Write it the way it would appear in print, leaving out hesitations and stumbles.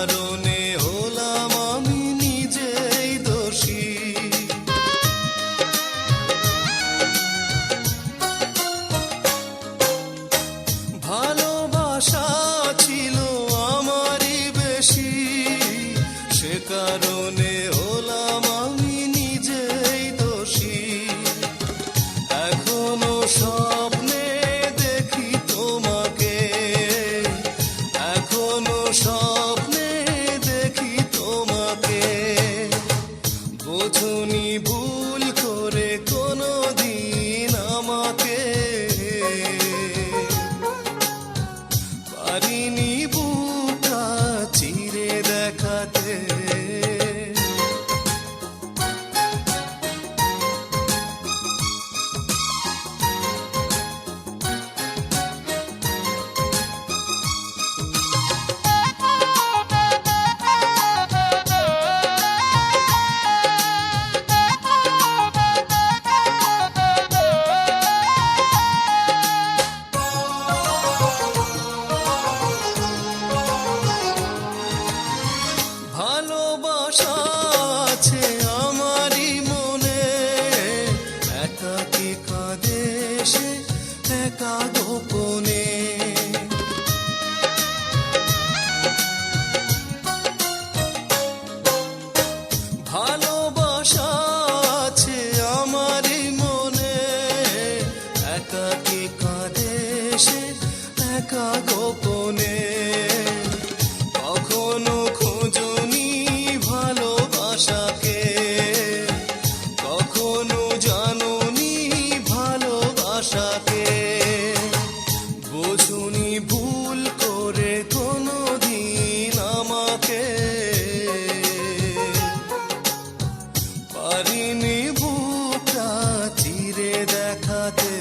কারণে হলাম আমি নিজেই দোষী। ভালোবাসা ছিল আমারই বেশি, সে কারণে হলাম আমি নিজেই দোষী। এখনো স্বপ্নে দেখি তোমাকে, এখনো স্বপ্নে দেখি তোমাকে। বোঝনি ভুল করে কোনোদিন আমাকে, পারিনি বুকটা চিরে দেখাতে। ভালোবাসা আছে আমারই মনে, একাকী কাঁদে সে একা গোপনে। ভালোবাসা আছে আমারই মনে, একাকী কাঁদে সে একা গোপনে। কখনো খোঁজনি ভালোবাসাকে, কখনো জানোনি ভালোবাসাকে। বোঝনি ভুল করে কোনোদিন আমাকে, পারিনি বুকটা চিরে দেখাতে।